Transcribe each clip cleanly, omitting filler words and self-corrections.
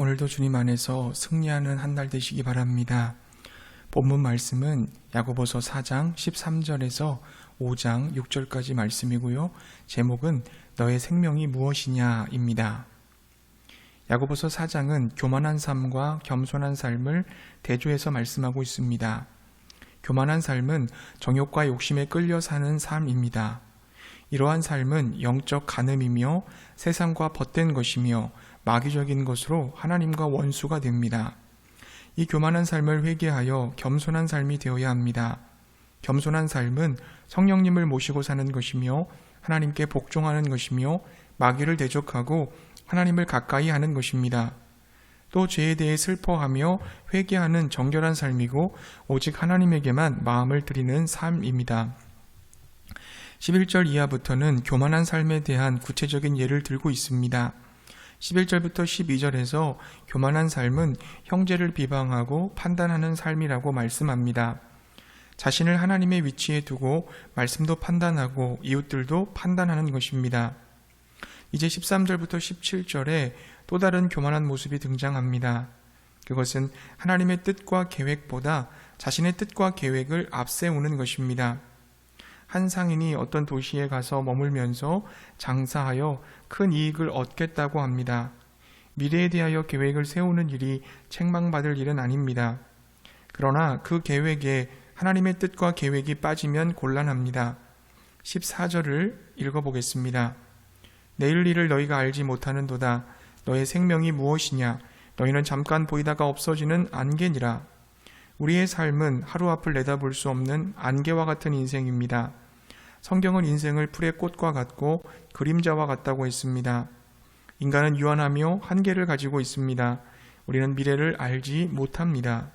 오늘도 주님 안에서 승리하는 한 날 되시기 바랍니다. 본문 말씀은 야고보서 4장 13절에서 5장 6절까지 말씀이고요. 제목은 너의 생명이 무엇이냐입니다. 야고보서 4장은 교만한 삶과 겸손한 삶을 대조해서 말씀하고 있습니다. 교만한 삶은 정욕과 욕심에 끌려 사는 삶입니다. 이러한 삶은 영적 간음이며 세상과 벗된 것이며 마귀적인 것으로 하나님과 원수가 됩니다. 이 교만한 삶을 회개하여 겸손한 삶이 되어야 합니다. 겸손한 삶은 성령님을 모시고 사는 것이며 하나님께 복종하는 것이며 마귀를 대적하고 하나님을 가까이 하는 것입니다. 또 죄에 대해 슬퍼하며 회개하는 정결한 삶이고 오직 하나님에게만 마음을 드리는 삶입니다. 11절 이하부터는 교만한 삶에 대한 구체적인 예를 들고 있습니다. 11절부터 12절에서 교만한 삶은 형제를 비방하고 판단하는 삶이라고 말씀합니다. 자신을 하나님의 위치에 두고 말씀도 판단하고 이웃들도 판단하는 것입니다. 이제 13절부터 17절에 또 다른 교만한 모습이 등장합니다. 그것은 하나님의 뜻과 계획보다 자신의 뜻과 계획을 앞세우는 것입니다. 한 상인이 어떤 도시에 가서 머물면서 장사하여 큰 이익을 얻겠다고 합니다. 미래에 대하여 계획을 세우는 일이 책망받을 일은 아닙니다. 그러나 그 계획에 하나님의 뜻과 계획이 빠지면 곤란합니다. 14절을 읽어보겠습니다. 내일 일을 너희가 알지 못하는도다. 너의 생명이 무엇이냐? 너희는 잠깐 보이다가 없어지는 안개니라. 우리의 삶은 하루 앞을 내다볼 수 없는 안개와 같은 인생입니다. 성경은 인생을 풀의 꽃과 같고 그림자와 같다고 했습니다. 인간은 유한하며 한계를 가지고 있습니다. 우리는 미래를 알지 못합니다.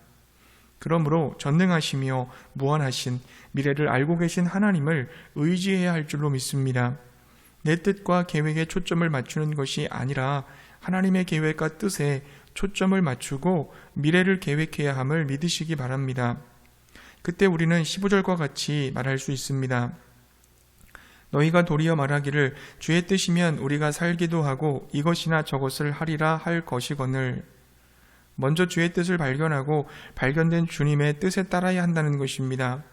그러므로 전능하시며 무한하신 미래를 알고 계신 하나님을 의지해야 할 줄로 믿습니다. 내 뜻과 계획에 초점을 맞추는 것이 아니라 하나님의 계획과 뜻에 초점을 맞추고 미래를 계획해야 함을 믿으시기 바랍니다. 그때 우리는 15절과 같이 말할 수 있습니다. 너희가 도리어 말하기를 주의 뜻이면 우리가 살기도 하고 이것이나 저것을 하리라 할 것이거늘. 먼저 주의 뜻을 발견하고 발견된 주님의 뜻에 따라야 한다는 것입니다.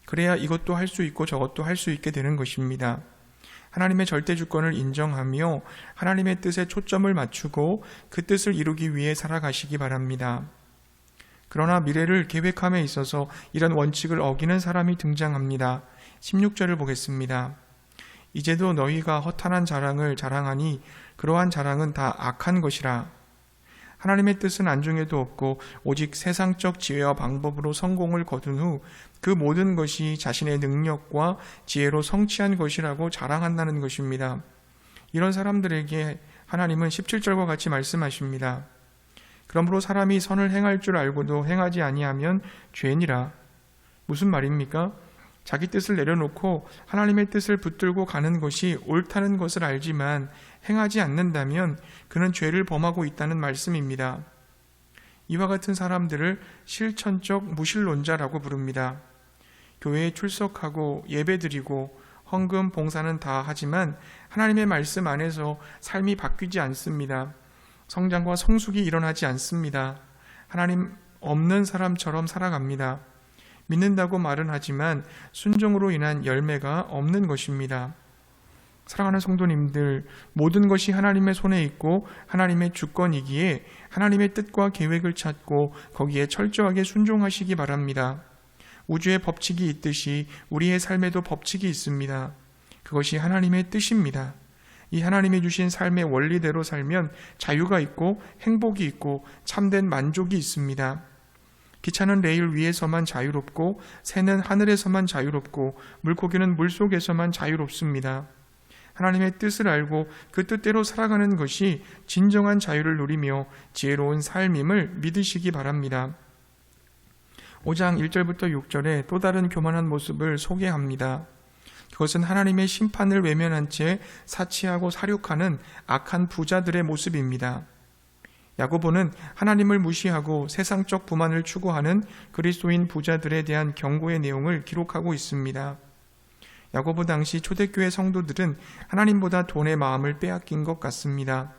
그래야 이것도 할 수 있고 저것도 할 수 있게 되는 것입니다. 하나님의 절대 주권을 인정하며 하나님의 뜻에 초점을 맞추고 그 뜻을 이루기 위해 살아가시기 바랍니다. 그러나 미래를 계획함에 있어서 이런 원칙을 어기는 사람이 등장합니다. 16절을 보겠습니다. 이제도 너희가 허탄한 자랑을 자랑하니 그러한 자랑은 다 악한 것이라. 하나님의 뜻은 안중에도 없고 오직 세상적 지혜와 방법으로 성공을 거둔 후 그 모든 것이 자신의 능력과 지혜로 성취한 것이라고 자랑한다는 것입니다. 이런 사람들에게 하나님은 17절과 같이 말씀하십니다. 그러므로 사람이 선을 행할 줄 알고도 행하지 아니하면 죄니라. 무슨 말입니까? 자기 뜻을 내려놓고 하나님의 뜻을 붙들고 가는 것이 옳다는 것을 알지만 행하지 않는다면 그는 죄를 범하고 있다는 말씀입니다. 이와 같은 사람들을 실천적 무신론자라고 부릅니다. 교회에 출석하고 예배드리고 헌금 봉사는 다 하지만 하나님의 말씀 안에서 삶이 바뀌지 않습니다. 성장과 성숙이 일어나지 않습니다. 하나님 없는 사람처럼 살아갑니다. 믿는다고 말은 하지만 순종으로 인한 열매가 없는 것입니다. 사랑하는 성도님들, 모든 것이 하나님의 손에 있고 하나님의 주권이기에 하나님의 뜻과 계획을 찾고 거기에 철저하게 순종하시기 바랍니다. 우주의 법칙이 있듯이 우리의 삶에도 법칙이 있습니다. 그것이 하나님의 뜻입니다. 이 하나님이 주신 삶의 원리대로 살면 자유가 있고 행복이 있고 참된 만족이 있습니다. 기차는 레일 위에서만 자유롭고 새는 하늘에서만 자유롭고 물고기는 물속에서만 자유롭습니다. 하나님의 뜻을 알고 그 뜻대로 살아가는 것이 진정한 자유를 누리며 지혜로운 삶임을 믿으시기 바랍니다. 5장 1절부터 6절에 또 다른 교만한 모습을 소개합니다. 그것은 하나님의 심판을 외면한 채 사치하고 사륙하는 악한 부자들의 모습입니다. 야고보는 하나님을 무시하고 세상적 부만을 추구하는 그리스도인 부자들에 대한 경고의 내용을 기록하고 있습니다. 야고보 당시 초대교회 성도들은 하나님보다 돈의 마음을 빼앗긴 것 같습니다.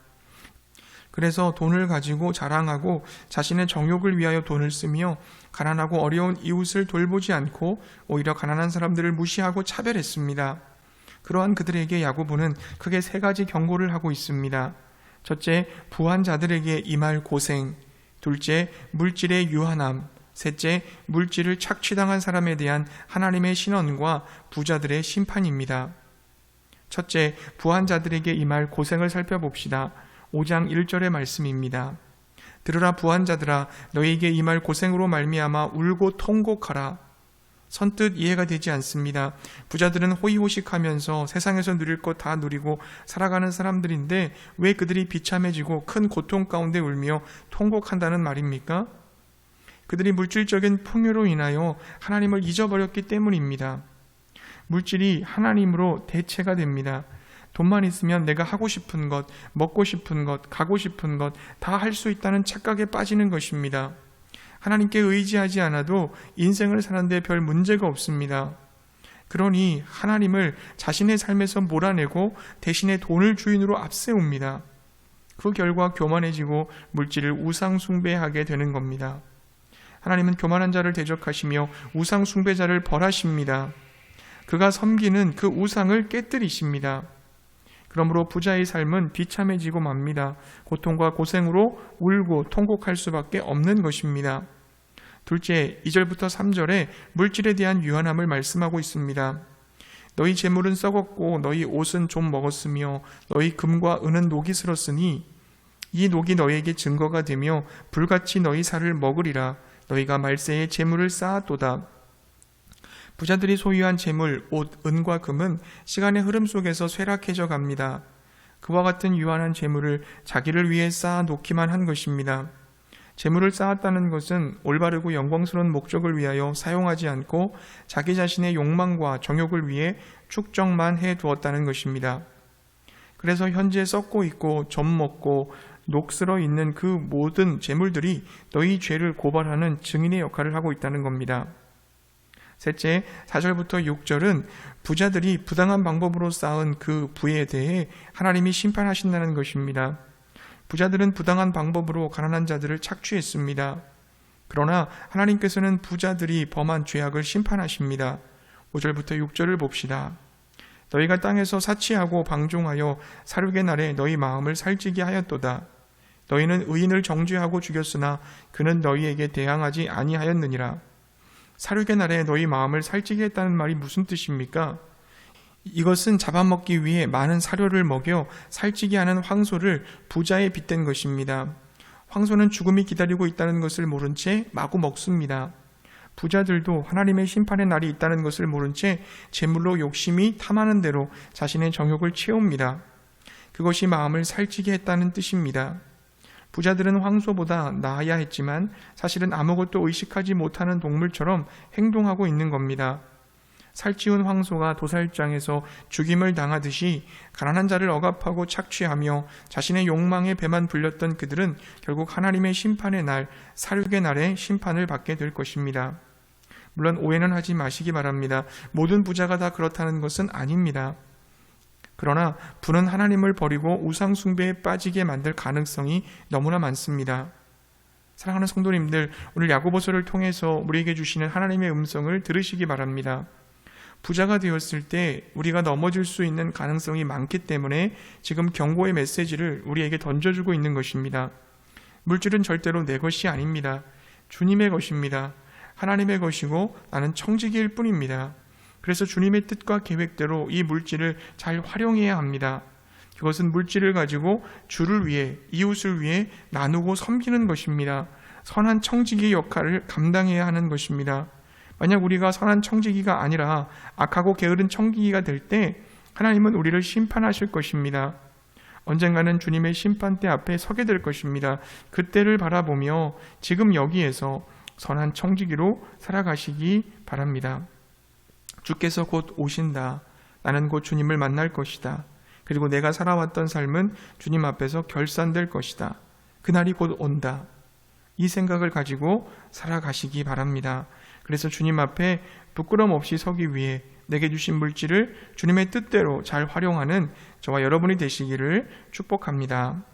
그래서 돈을 가지고 자랑하고 자신의 정욕을 위하여 돈을 쓰며 가난하고 어려운 이웃을 돌보지 않고 오히려 가난한 사람들을 무시하고 차별했습니다. 그러한 그들에게 야고보는 크게 세 가지 경고를 하고 있습니다. 첫째, 부한 자들에게 임할 고생. 둘째, 물질의 유한함. 셋째, 물질을 착취당한 사람에 대한 하나님의 신언과 부자들의 심판입니다. 첫째, 부한 자들에게 임할 고생을 살펴봅시다. 5장 1절의 말씀입니다. 들으라 부한 자들아, 너희에게 임할 고생으로 말미암아 울고 통곡하라. 선뜻 이해가 되지 않습니다. 부자들은 호의호식하면서 세상에서 누릴 것 다 누리고 살아가는 사람들인데 왜 그들이 비참해지고 큰 고통 가운데 울며 통곡한다는 말입니까? 그들이 물질적인 풍요로 인하여 하나님을 잊어버렸기 때문입니다. 물질이 하나님으로 대체가 됩니다. 돈만 있으면 내가 하고 싶은 것, 먹고 싶은 것, 가고 싶은 것 다 할 수 있다는 착각에 빠지는 것입니다. 하나님께 의지하지 않아도 인생을 사는데 별 문제가 없습니다. 그러니 하나님을 자신의 삶에서 몰아내고 대신에 돈을 주인으로 앞세웁니다. 그 결과 교만해지고 물질을 우상 숭배하게 되는 겁니다. 하나님은 교만한 자를 대적하시며 우상 숭배자를 벌하십니다. 그가 섬기는 그 우상을 깨뜨리십니다. 그러므로 부자의 삶은 비참해지고 맙니다. 고통과 고생으로 울고 통곡할 수밖에 없는 것입니다. 둘째, 2절부터 3절에 물질에 대한 유한함을 말씀하고 있습니다. 너희 재물은 썩었고 너희 옷은 좀 먹었으며 너희 금과 은은 녹이 슬었으니 이 녹이 너희에게 증거가 되며 불같이 너희 살을 먹으리라. 너희가 말세에 재물을 쌓았도다. 부자들이 소유한 재물, 옷, 은과 금은 시간의 흐름 속에서 쇠락해져 갑니다. 그와 같은 유한한 재물을 자기를 위해 쌓아 놓기만 한 것입니다. 재물을 쌓았다는 것은 올바르고 영광스러운 목적을 위하여 사용하지 않고 자기 자신의 욕망과 정욕을 위해 축적만 해두었다는 것입니다. 그래서 현재 썩고 있고 젖먹고 녹슬어 있는 그 모든 재물들이 너희 죄를 고발하는 증인의 역할을 하고 있다는 겁니다. 셋째, 4절부터 6절은 부자들이 부당한 방법으로 쌓은 그 부에 대해 하나님이 심판하신다는 것입니다. 부자들은 부당한 방법으로 가난한 자들을 착취했습니다. 그러나 하나님께서는 부자들이 범한 죄악을 심판하십니다. 5절부터 6절을 봅시다. 너희가 땅에서 사치하고 방종하여 사륙의 날에 너희 마음을 살찌게 하였도다. 너희는 의인을 정죄하고 죽였으나 그는 너희에게 대항하지 아니하였느니라. 사륙의 날에 너희 마음을 살찌게 했다는 말이 무슨 뜻입니까? 이것은 잡아먹기 위해 많은 사료를 먹여 살찌게 하는 황소를 부자에 빗댄 것입니다. 황소는 죽음이 기다리고 있다는 것을 모른 채 마구 먹습니다. 부자들도 하나님의 심판의 날이 있다는 것을 모른 채 재물로 욕심이 탐하는 대로 자신의 정욕을 채웁니다. 그것이 마음을 살찌게 했다는 뜻입니다. 부자들은 황소보다 나아야 했지만 사실은 아무것도 의식하지 못하는 동물처럼 행동하고 있는 겁니다. 살찌운 황소가 도살장에서 죽임을 당하듯이 가난한 자를 억압하고 착취하며 자신의 욕망의 배만 불렸던 그들은 결국 하나님의 심판의 날, 사륙의 날에 심판을 받게 될 것입니다. 물론 오해는 하지 마시기 바랍니다. 모든 부자가 다 그렇다는 것은 아닙니다. 그러나 부는 하나님을 버리고 우상 숭배에 빠지게 만들 가능성이 너무나 많습니다. 사랑하는 성도님들, 오늘 야고보서를 통해서 우리에게 주시는 하나님의 음성을 들으시기 바랍니다. 부자가 되었을 때 우리가 넘어질 수 있는 가능성이 많기 때문에 지금 경고의 메시지를 우리에게 던져주고 있는 것입니다. 물질은 절대로 내 것이 아닙니다. 주님의 것입니다. 하나님의 것이고 나는 청지기일 뿐입니다. 그래서 주님의 뜻과 계획대로 이 물질을 잘 활용해야 합니다. 그것은 물질을 가지고 주를 위해, 이웃을 위해 나누고 섬기는 것입니다. 선한 청지기 역할을 감당해야 하는 것입니다. 만약 우리가 선한 청지기가 아니라 악하고 게으른 청지기가 될 때 하나님은 우리를 심판하실 것입니다. 언젠가는 주님의 심판대 앞에 서게 될 것입니다. 그때를 바라보며 지금 여기에서 선한 청지기로 살아가시기 바랍니다. 주께서 곧 오신다. 나는 곧 주님을 만날 것이다. 그리고 내가 살아왔던 삶은 주님 앞에서 결산될 것이다. 그날이 곧 온다. 이 생각을 가지고 살아가시기 바랍니다. 그래서 주님 앞에 부끄럼 없이 서기 위해 내게 주신 물질을 주님의 뜻대로 잘 활용하는 저와 여러분이 되시기를 축복합니다.